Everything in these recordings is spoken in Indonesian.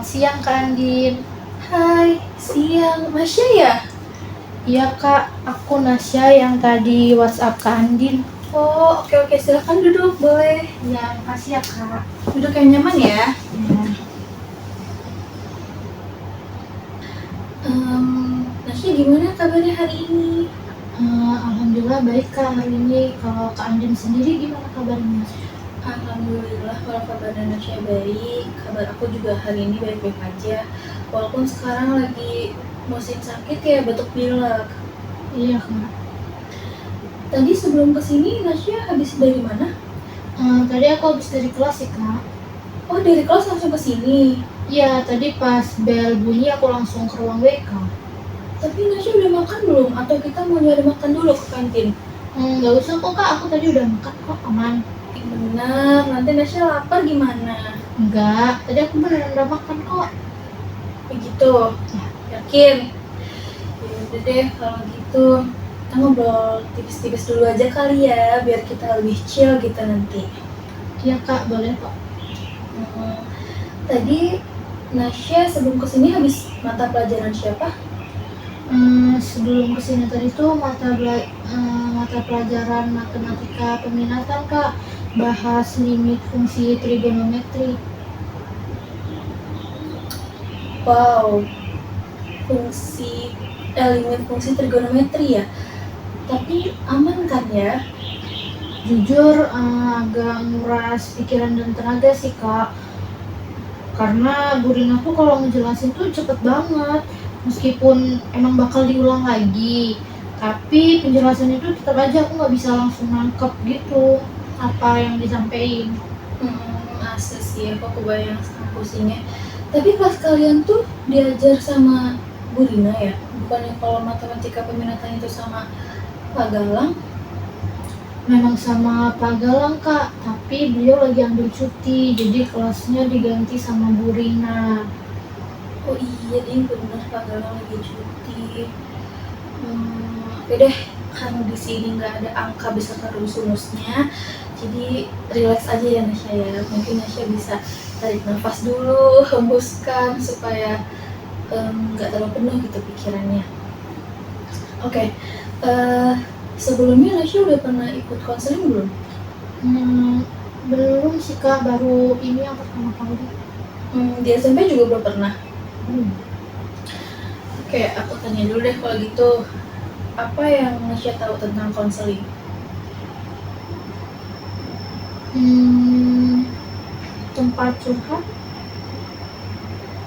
siang Kak Andin. Hai, siang. Masya ya? Iya Kak, aku Nasya yang tadi WhatsApp Kak Andin. Oh, oke. Silakan duduk, boleh. Iya, makasih ya Kak. Duduk yang nyaman ya. Ya. Nasya gimana kabarnya hari ini? Alhamdulillah baik Kak hari ini. Kalau Kak Andin sendiri gimana kabarnya? Alhamdulillah kalau kabarnya Nasya baik. Kabar aku juga hari ini baik-baik aja. Walaupun sekarang lagi musim sakit ya, batuk pilek. Iya Kak. Tadi sebelum kesini Nasya habis dari mana? Tadi aku habis dari kelas sih Kak. Oh, dari kelas langsung kesini. Iya, tadi pas bel bunyi aku langsung ke ruang WK. Tapi Nasya udah makan belum? Atau kita mau nyari makan dulu ke kantin? Nggak usah kok Kak, aku tadi udah makan kok, aman. Bener, nanti Nasya lapar gimana? Enggak, tadi aku beneran udah makan kok. Begitu? Yakin? Ya udah deh kalau gitu. Kita ngobrol tipis-tipis dulu aja kali ya, biar kita lebih chill gitu nanti. Iya Kak, boleh kok. Tadi Nasya sebelum kesini habis mata pelajaran siapa? Sebelum kesini tadi tuh mata pelajaran matematika peminatan Kak, bahas limit fungsi trigonometri. Wow, limit fungsi trigonometri ya. Tapi aman kan ya? Jujur agak nguras pikiran dan tenaga sih Kak, karena guring aku kalau ngejelasin tuh cepet banget, meskipun emang bakal diulang lagi, tapi penjelasan itu tetap aja aku nggak bisa langsung nangkep gitu apa yang disampaikan. Asli sih, aku kebayang sama pusingnya. Tapi kelas kalian tuh diajar sama Bu Rina ya? Bukannya kalau matematika peminatan itu sama Pak Galang? Memang sama Pak Galang Kak, tapi beliau lagi ambil cuti, jadi kelasnya diganti sama Bu Rina. Oh iya deh, bener Pak Galang lagi cuti. Oke deh, karena di sini nggak ada angka beserta rumus-rumusnya, jadi relax aja ya Nasya ya. Mungkin Nasya bisa tarik nafas dulu, hembuskan supaya nggak terlalu penuh gitu pikirannya. Oke, sebelumnya Nasya udah pernah ikut konseling belum? Belum sih Kak, baru ini yang pertama kali. Di SMP juga belum pernah? Hmm. Oke, aku tanya dulu deh kalau gitu. Apa yang Nasya tahu tentang konseling? Tempat curhat?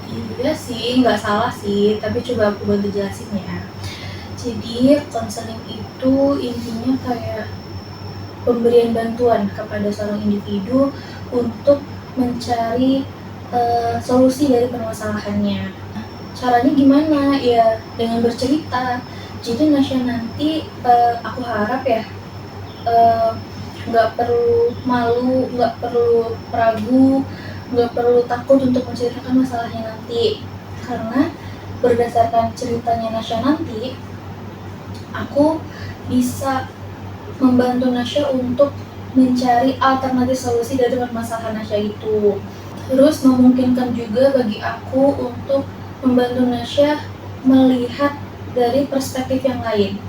Iya sih, nggak salah sih, tapi coba aku bantu jelasin ya. Jadi konseling itu intinya kayak pemberian bantuan kepada seorang individu untuk mencari solusi dari permasalahannya. Caranya gimana? Ya dengan bercerita. Jadi Nasya nanti aku harap ya nggak perlu malu, nggak perlu ragu, nggak perlu takut untuk menceritakan masalahnya nanti. Karena berdasarkan ceritanya Nasya nanti, aku bisa membantu Nasya untuk mencari alternatif solusi dari permasalahan Nasya itu. Terus memungkinkan juga bagi aku untuk membantu Nasya melihat dari perspektif yang lain.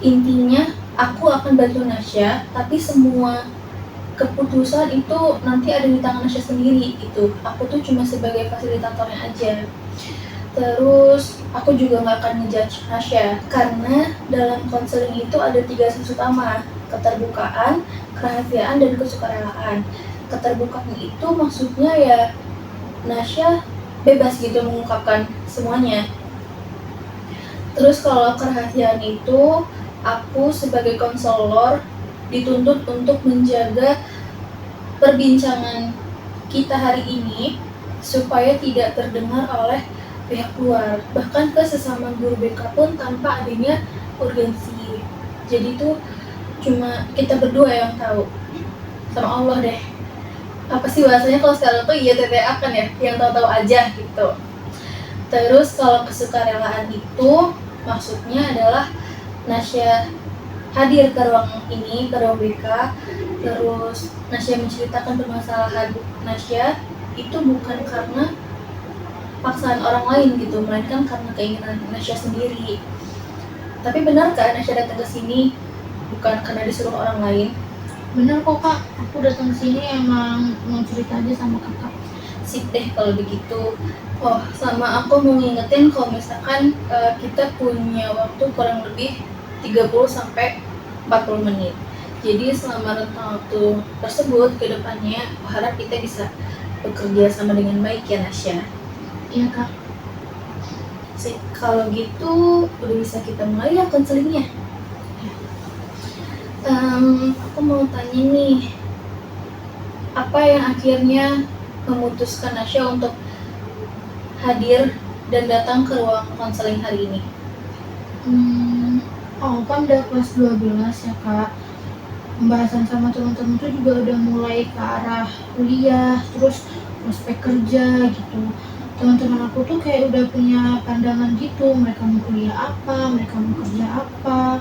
Intinya aku akan bantu Nasya, tapi semua keputusan itu nanti ada di tangan Nasya sendiri gitu. Aku tuh cuma sebagai fasilitatornya aja. Terus aku juga nggak akan ngejudge Nasya, karena dalam konseling itu ada 3 asas utama: keterbukaan, kerahasiaan, dan kesukarelaan. Keterbukaan itu maksudnya ya Nasya bebas gitu mengungkapkan semuanya. Terus kalau kerahasiaan itu aku sebagai konselor dituntut untuk menjaga perbincangan kita hari ini supaya tidak terdengar oleh pihak luar, bahkan ke sesama guru BK pun tanpa adanya urgensi. Jadi tuh cuma kita berdua yang tahu, sama Allah deh. Apa sih bahasanya kalau sekarang tuh IYTTA kan ya, yang tahu-tahu aja gitu. Terus kalau kesukarelaan itu maksudnya adalah Nasya hadir ke ruang ini, ke ruang BK, terus Nasya menceritakan permasalahan Nasya itu bukan karena paksaan orang lain gitu, melainkan karena keinginan Nasya sendiri. Tapi benarkah Nasya datang ke sini bukan karena disuruh orang lain? Bener kok kak, aku datang ke sini emang mau cerita aja sama kakak. Sip deh kalau begitu. Oh, sama aku mau ngingetin kalau misalkan kita punya waktu kurang lebih 30 sampai 40 menit. Jadi selama rentang waktu tersebut ke depannya aku harap kita bisa bekerja sama dengan baik ya Nasya. Iya kak. Sip, kalau gitu udah bisa kita mulai ya konselingnya. Aku mau tanya nih, apa yang akhirnya memutuskan Nasya untuk hadir dan datang ke ruang konseling hari ini? Kan udah kelas 12 ya kak. Pembahasan sama teman-teman tuh juga udah mulai ke arah kuliah, terus prospek kerja gitu. Teman-teman aku tuh kayak udah punya pandangan gitu, mereka mau kuliah apa, mereka mau kerja apa.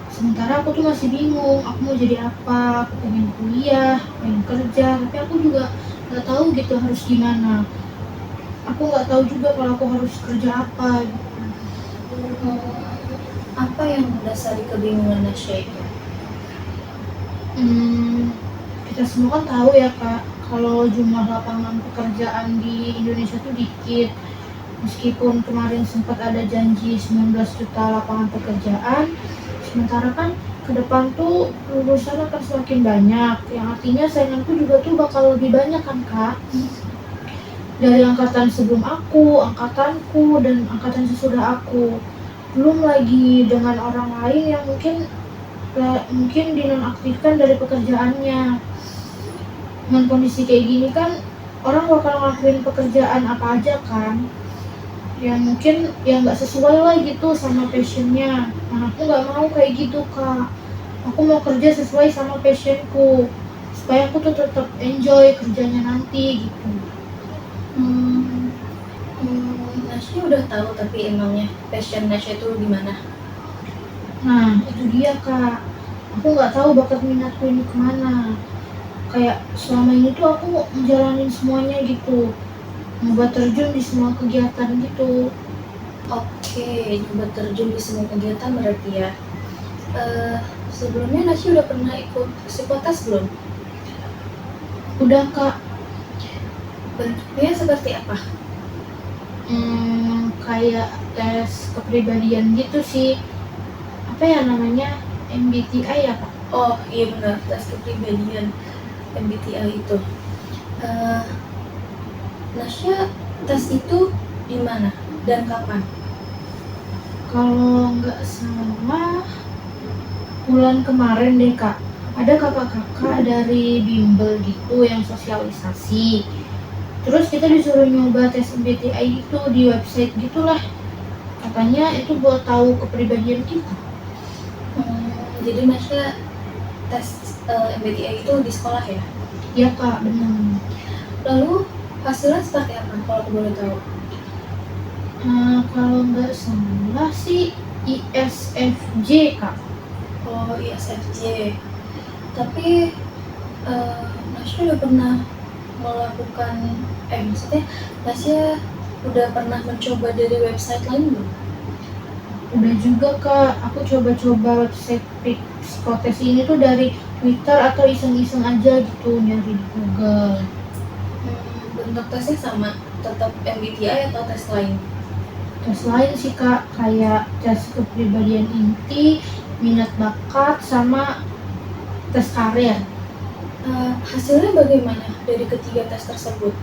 Sementara aku tuh masih bingung, aku mau jadi apa, aku pengen kuliah, pengen kerja, tapi aku juga nggak tahu gitu harus gimana. Aku nggak tahu juga kalau aku harus kerja apa. Apa yang mendasari kebingungan Nasya itu? Kita semua kan tahu ya kak, kalau jumlah lapangan pekerjaan di Indonesia tuh dikit. Meskipun kemarin sempat ada janji 19 juta lapangan pekerjaan, sementara kan ke depan tuh lulusan akan semakin banyak, yang artinya sainganku juga tuh bakal lebih banyak kan kak. Dari angkatan sebelum aku, angkatanku, dan angkatan sesudah aku. Belum lagi dengan orang lain yang mungkin dinonaktifkan dari pekerjaannya. Dengan kondisi kayak gini kan, orang bakal ngelakuin pekerjaan apa aja kan, yang mungkin yang nggak sesuai lah gitu sama passionnya. Nah aku nggak mau kayak gitu kak, aku mau kerja sesuai sama passionku supaya aku tuh tetap enjoy kerjanya nanti gitu. Nasya udah tahu tapi emangnya passion Nasya itu di mana? Nah itu dia kak, aku nggak tahu bakat minatku ini kemana. Kayak selama ini tuh aku menjalanin semuanya gitu, nyoba terjun di semua kegiatan gitu. Oke, nyoba terjun di semua kegiatan berarti ya. Sebelumnya Nasya udah pernah ikut psikotes belum? Udah kak. Bentuknya seperti apa? Kayak tes kepribadian gitu sih, apa ya namanya, MBTI ya kak? Oh iya benar, tes kepribadian MBTI itu. Nasya tes itu di mana dan kapan? Kalau nggak salah bulan kemarin deh kak, ada kakak-kakak dari bimbel gitu yang sosialisasi. Terus kita disuruh nyoba tes MBTI itu di website gitulah. Katanya itu buat tahu kepribadian kita. Jadi Nasya tes MBTI itu di sekolah ya? Iya kak, benar. Lalu hasilnya seperti apa kalau aku boleh tahu? Kalau nggak salah sih ISFJ kak. Oh ISFJ. Tapi Nasya udah pernah melakukan, maksudnya Nasya udah pernah mencoba dari website lain belum? Udah juga kak, aku coba-coba website psikotes ini tuh dari Twitter atau iseng-iseng aja gitu, nyari di Google. Bentuk tesnya sama, tetap MBTI atau tes lain? Tes lain sih kak, kayak tes kepribadian inti, minat bakat, sama tes karir. Hasilnya bagaimana dari ketiga tes tersebut?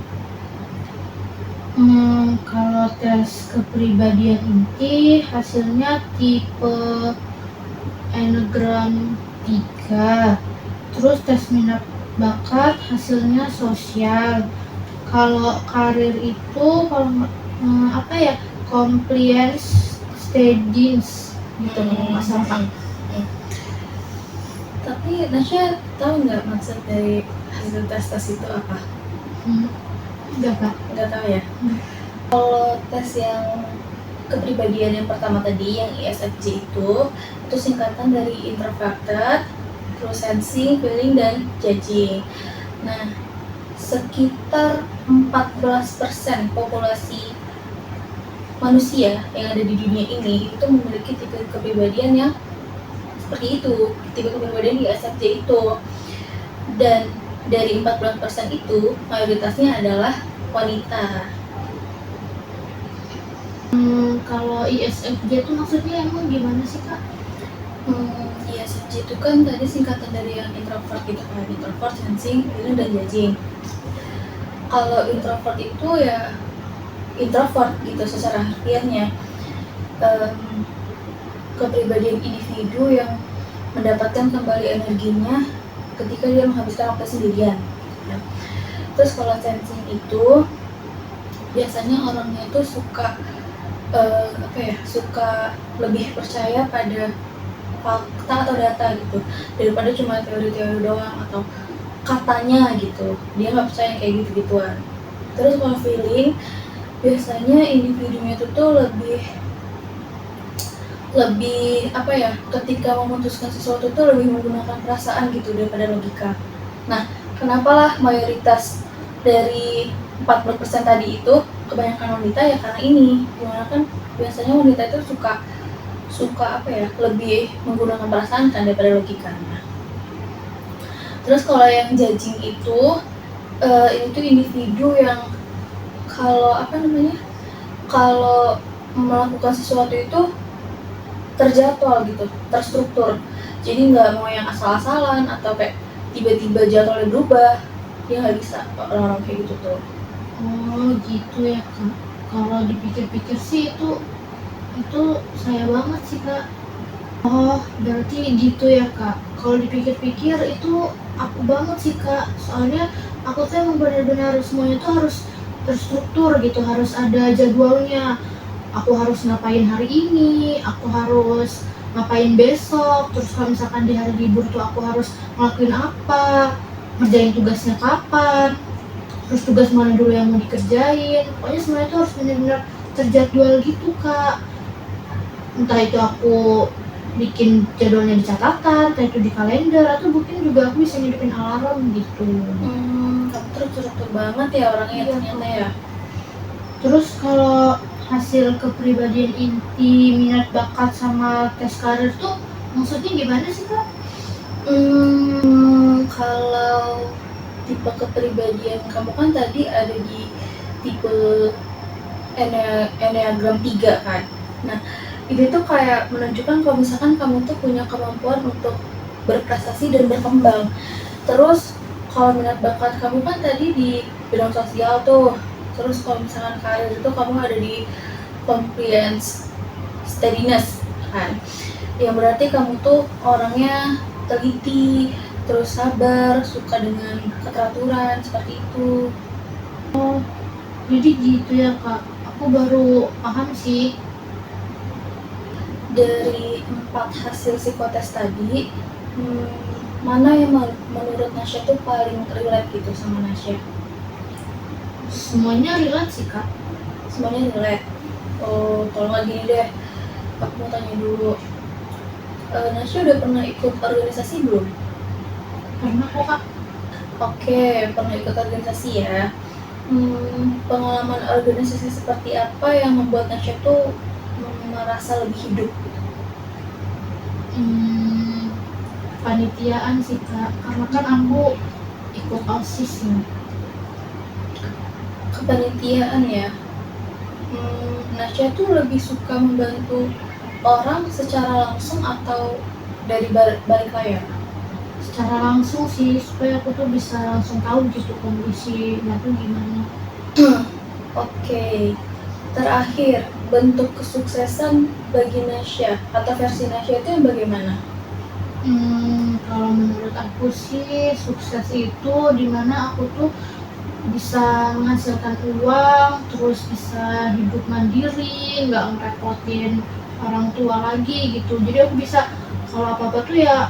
Kalau tes kepribadian inti hasilnya tipe Enneagram 3. Terus tes minat bakat hasilnya sosial. Kalau karir itu compliance studies gitu nggak salah. Tapi Nasya tahu nggak maksud dari hasil tes itu apa? Enggak kak. Nggak tahu ya. Kalau tes yang kepribadian yang pertama tadi yang ISFJ itu singkatan dari introverted, terus sensing, feeling, dan judging. Nah, sekitar 14% populasi manusia yang ada di dunia ini itu memiliki tipe kepribadian yang seperti itu, tipe kepribadian di ISFJ itu. Dan dari 14% itu mayoritasnya adalah wanita. Kalau ISFJ itu maksudnya emang gimana sih Kak? ISFJ itu kan tadi singkatan dari yang introvert gitu kan, introvert, sensing, feeling, dan judging. Kalau introvert itu ya introvert gitu secara harfiahnya, kepribadian individu yang mendapatkan kembali energinya ketika dia menghabiskan waktu sendirian. Terus kalau sensing itu biasanya orangnya itu suka suka lebih percaya pada fakta atau data gitu daripada cuma teori-teori doang atau katanya gitu. Dia nggak percaya kayak gitu-gituan. Terus kalau feeling biasanya individunya itu tuh lebih ketika memutuskan sesuatu tuh lebih menggunakan perasaan gitu daripada logika. Nah, kenapalah mayoritas dari 40% tadi itu kebanyakan wanita ya karena ini. Dimana kan biasanya wanita itu suka lebih menggunakan perasaan kan daripada logika. Nah, terus kalau yang judging itu ini tuh individu yang kalau melakukan sesuatu itu terjadwal gitu, terstruktur. Jadi nggak mau yang asal-asalan atau kayak tiba-tiba jadwalnya berubah. Dia nggak bisa orang-orang kayak gitu tuh. Oh gitu ya Kak. Kalau dipikir-pikir sih itu saya banget sih Kak. Oh berarti gitu ya Kak. Kalau dipikir-pikir itu aku banget sih Kak. Soalnya aku tuh emang benar-benar semuanya tuh harus terstruktur gitu, harus ada jadwalnya. Aku harus ngapain hari ini, aku harus ngapain besok, terus kalau misalkan di hari libur tuh aku harus ngelakuin apa, ngerjain tugasnya kapan, terus tugas mana dulu yang mau dikerjain. Pokoknya semuanya tuh harus benar-benar terjadwal gitu Kak. Entah itu aku bikin jadwalnya di catatan, entah itu di kalender, atau mungkin juga aku bisa ngidupin alarm gitu. Kamu terstruktur banget ya orangnya Iya, ternyata ya. Terus kalau hasil kepribadian inti, minat bakat sama tes karir tuh maksudnya gimana sih Kak? Kalau tipe kepribadian kamu kan tadi ada di tipe Enneagram 3 kan. Nah, itu tuh kayak menunjukkan kalau misalkan kamu tuh punya kemampuan untuk berprestasi dan berkembang. Terus kalau minat bakat kamu kan tadi di bidang sosial tuh. Terus kalau misalkan karir itu kamu ada di compliance steadiness kan. Yang berarti kamu tuh orangnya teliti, terus sabar, suka dengan keteraturan seperti itu. Jadi gitu ya Kak, aku baru paham sih. Dari 4 hasil psikotes tadi, mana yang menurut Nasya tuh paling relate gitu sama Nasya? Semuanya relate sih Kak. Semuanya relate. Oh, kalau nggak gini deh, aku mau tanya dulu. Nasya udah pernah ikut organisasi belum? Karena kok Kak, Oke, pernah ikut organisasi ya. Pengalaman organisasi seperti apa yang membuat Nasya tuh merasa lebih hidup? Panitiaan sih Kak, karena kan aku ikut OSIS ya. Kepanitiaan ya. Nasya tuh lebih suka membantu orang secara langsung atau dari balik layar? Secara langsung sih, supaya aku tuh bisa langsung tahu gitu kondisinya tuh gimana. Oke. Terakhir, bentuk kesuksesan bagi Nasya atau versi Nasya itu yang bagaimana? Kalau menurut aku sih sukses itu dimana aku tuh bisa menghasilkan uang, terus bisa hidup mandiri, nggak ngerepotin orang tua lagi gitu. Jadi aku bisa kalau apa-apa tuh ya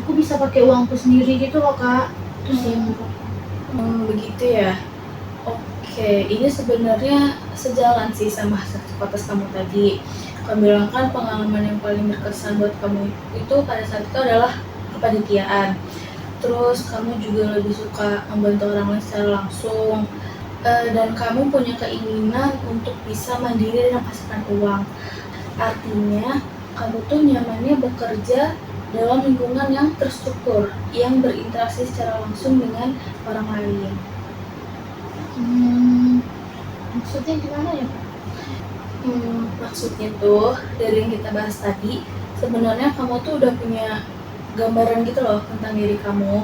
aku bisa pakai uangku sendiri gitu loh Kak. Itu sih menurut aku. Begitu ya. Oke, ini sebenarnya sejalan sih sama hasil psikotes kamu tadi. Kamu bilang kan pengalaman yang paling berkesan buat kamu itu pada saat itu adalah kepanitiaan. Terus kamu juga lebih suka membantu orang lain secara langsung. dan kamu punya keinginan untuk bisa mandiri dan menghasilkan uang. Artinya, kamu tuh nyamannya bekerja dalam lingkungan yang terstruktur, yang berinteraksi secara langsung dengan orang lain. Maksudnya gimana ya, Kak? Maksudnya tuh, dari yang kita bahas tadi, sebenarnya kamu tuh udah punya gambaran gitu loh tentang diri kamu.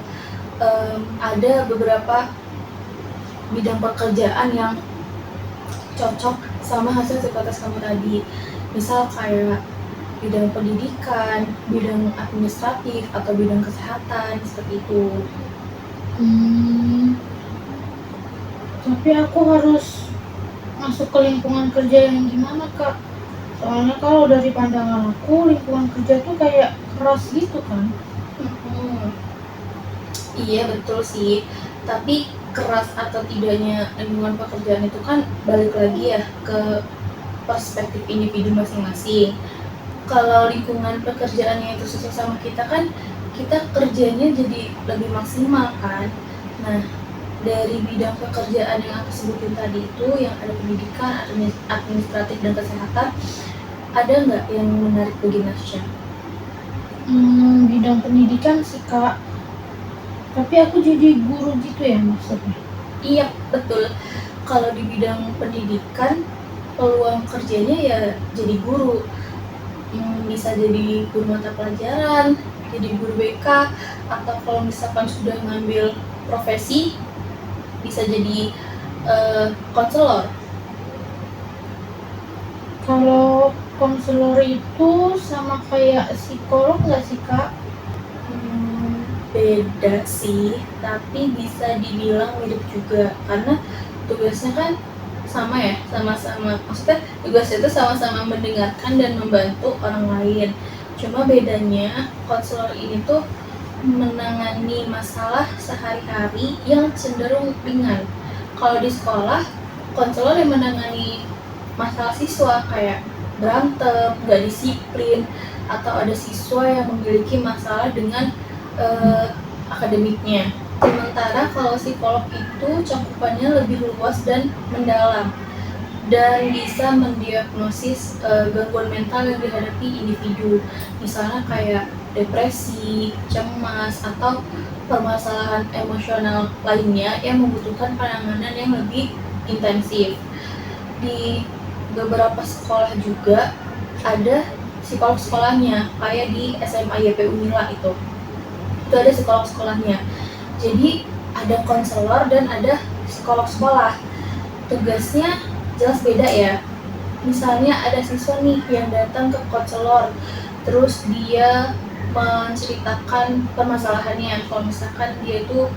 Ada beberapa bidang pekerjaan yang cocok sama hasil psikotes kamu tadi. Misal kayak bidang pendidikan, bidang administratif, atau bidang kesehatan, seperti itu. Tapi aku harus masuk ke lingkungan kerja yang gimana, Kak? Soalnya kalau dari pandangan aku, lingkungan kerja tuh kayak keras gitu kan. Iya betul sih, tapi keras atau tidaknya lingkungan pekerjaan itu kan balik lagi ya ke perspektif individu masing-masing. Kalau lingkungan pekerjaannya itu sesuai sama kita kan, kita kerjanya jadi lebih maksimal kan. Nah, dari bidang pekerjaan yang aku sebutin tadi itu, yang ada pendidikan, administratif, dan kesehatan, ada nggak yang menarik bagi Nasya? Bidang pendidikan sih, Kak. Tapi aku jadi guru gitu ya maksudnya? Iya, betul. Kalau di bidang pendidikan, peluang kerjanya ya jadi guru. Bisa jadi guru mata pelajaran, jadi guru BK, atau kalau misalkan sudah ngambil profesi, bisa jadi konselor. Kalau konselor itu sama kayak psikolog nggak sih, Kak? Beda sih, tapi bisa dibilang mirip juga karena tugasnya kan sama ya, sama-sama, maksudnya tugasnya itu sama-sama mendengarkan dan membantu orang lain. Cuma bedanya konselor ini tuh menangani masalah sehari-hari yang cenderung ringan. Kalau di sekolah, konselor yang menangani masalah siswa kayak berantem, nggak disiplin, atau ada siswa yang memiliki masalah dengan akademiknya. Sementara kalau psikolog itu cakupannya lebih luas dan mendalam dan bisa mendiagnosis gangguan mental yang dihadapi individu, misalnya kayak depresi, cemas, atau permasalahan emosional lainnya yang membutuhkan penanganan yang lebih intensif. Di beberapa sekolah juga ada psikolog sekolahnya, kayak di SMA YP Unila itu ada psikolog sekolahnya. Jadi ada konselor dan ada psikolog sekolah. Tugasnya jelas beda ya. Misalnya ada siswa nih yang datang ke konselor, terus dia menceritakan permasalahannya. Kalau misalkan dia itu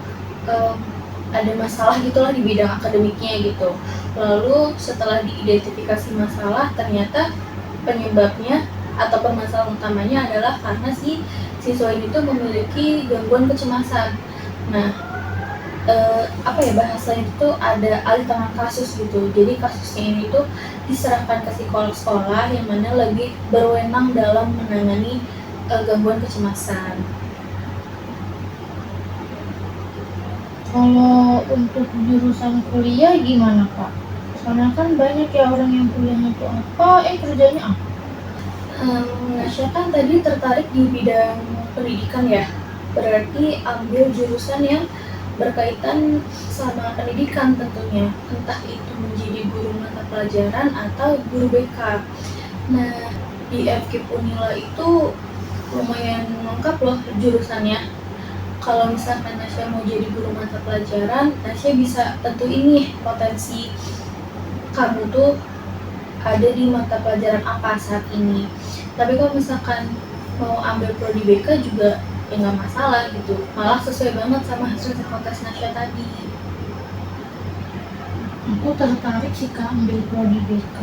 ada masalah gitulah di bidang akademiknya gitu. Lalu setelah diidentifikasi masalah, ternyata penyebabnya atau permasalahan utamanya adalah karena si siswa ini tuh memiliki gangguan kecemasan. Nah, bahasanya itu ada alih tangan kasus gitu. Jadi kasusnya ini tuh diserahkan ke psikolog sekolah yang mana lebih berwenang dalam menangani gangguan kecemasan. Kalau untuk jurusan kuliah gimana, Kak? Soalnya kan banyak ya orang yang kuliahnya itu apa, kerjanya apa? Nasya kan tadi tertarik di bidang pendidikan ya, berarti ambil jurusan yang berkaitan sama pendidikan tentunya, entah itu menjadi guru mata pelajaran atau guru BK. Nah, di FKIP Unila itu lumayan lengkap loh jurusannya. Kalau misalkan Nasya mau jadi guru mata pelajaran, Nasya bisa tentuin nih potensi kamu tuh ada di mata pelajaran apa saat ini. Tapi kalau misalkan mau ambil prodi BK juga ya nggak masalah gitu, malah sesuai banget sama hasil psikotes Nasya tadi. Aku tertarik sih, Kak, ambil prodi BK.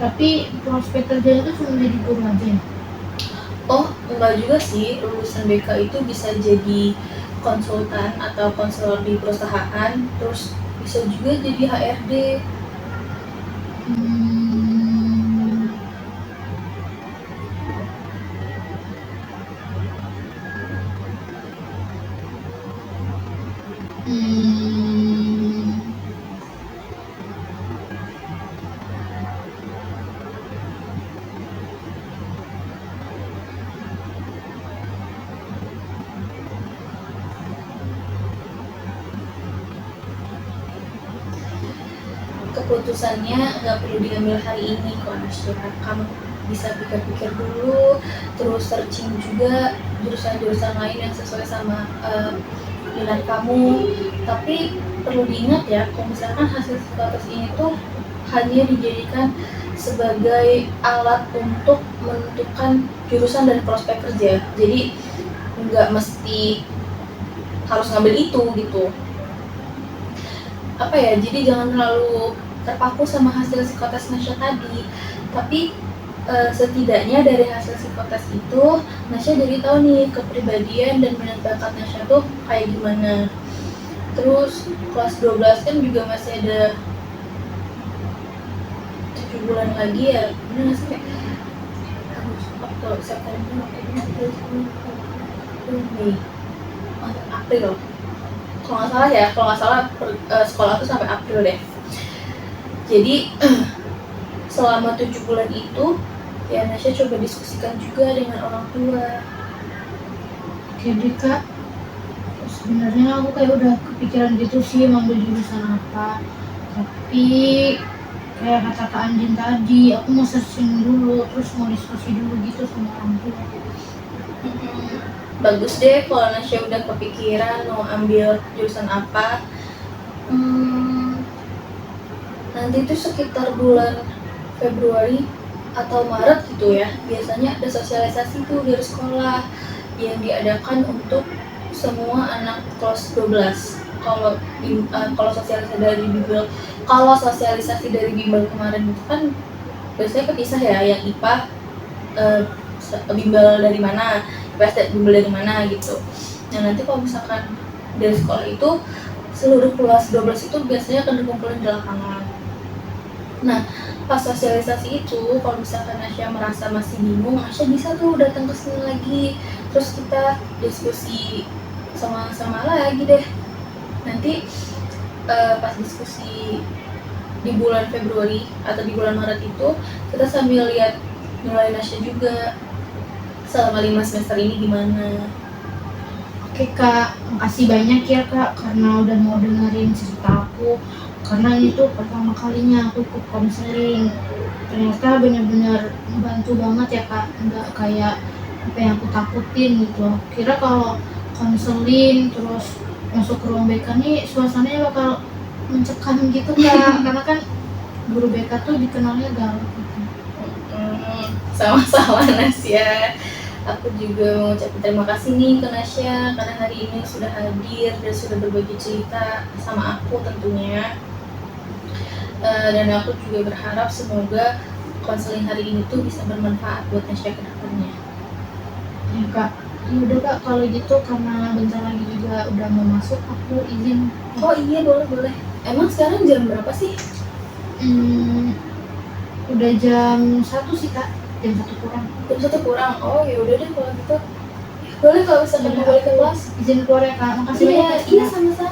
Tapi prospek kerjanya itu cuma jadi guru aja ya? Oh, enggak juga sih, lulusan BK itu bisa jadi konsultan atau konselor di perusahaan, terus bisa juga jadi HRD. keputusannya nggak perlu diambil hari ini kok Nasya. Kamu bisa pikir-pikir dulu, terus searching juga jurusan-jurusan lain yang sesuai sama minat kamu. Tapi perlu diingat ya, kalau misalkan hasil psikotes ini tuh hanya dijadikan sebagai alat untuk menentukan jurusan dan prospek kerja. Jadi nggak mesti harus ngambil itu gitu. Apa ya, jadi jangan terlalu terpaku sama hasil psikotes Nasya tadi. Tapi setidaknya dari hasil psikotes itu Nasya jadi tahu nih kepribadian dan minat bakat Nasya tuh kayak gimana. Terus kelas 12 kan juga masih ada 7 bulan lagi ya, bener nggak sih? Oktober, September, Mei, April. Kalau nggak salah sekolah tuh sampai April deh. Jadi selama 7 bulan itu ya Nasya coba diskusikan juga dengan orang tua. Oke deh kak, sebenarnya aku kayak udah kepikiran gitu sih mau ambil jurusan apa, tapi kayak kata Kak Anjin tadi, aku mau searching dulu, terus mau diskusi dulu gitu sama orang tua. Bagus deh kalau Nasya udah kepikiran mau ambil jurusan apa. Nanti tuh sekitar bulan Februari atau Maret gitu ya, biasanya ada sosialisasi tuh dari sekolah yang diadakan untuk semua anak kelas 12. Kalau sosialisasi dari bimbel kemarin itu kan biasanya kepisah ya, yang IPA bimbel dari mana, IPS bimbel dari mana gitu. Nah nanti kalau misalkan dari sekolah itu seluruh kelas 12 itu biasanya akan dikumpulin di lapangan. Nah pas sosialisasi itu kalau misalkan Nasya merasa masih bingung, Nasya bisa tuh datang ke sini lagi, terus kita diskusi sama-sama lagi deh. Nanti pas diskusi di bulan Februari atau di bulan Maret itu kita sambil lihat nilai Nasya juga selama 5 semester ini gimana. Oke kak, makasih banyak ya kak karena udah mau dengerin cerita aku. Karena itu pertama kalinya aku ikut konseling. Ternyata benar-benar membantu banget ya kak, nggak kayak apa yang aku takutin gitu. Kira kalau konseling terus masuk ke ruang BK nih suasananya bakal mencekam gitu kak, karena kan guru BK tuh dikenalnya galak gitu. Sama-sama Nasya. Aku juga mau ucapin terima kasih nih ke Nasya karena hari ini sudah hadir dan sudah berbagi cerita sama aku tentunya. Dan aku juga berharap semoga konseling hari ini tuh bisa bermanfaat buat Nasya ke depannya. Ya kak, ya udah kak kalau gitu karena bentar lagi juga udah mau masuk, aku izin. Oh iya boleh. Emang sekarang jam berapa sih? Udah jam 1 sih kak, jam 1 kurang. Jam 1 kurang. Oh ya udah deh kalau gitu. Boleh kalau misalkan mau balik ke kelas. Izin keluar ya kak, makasih banyak. Iya sama-sama.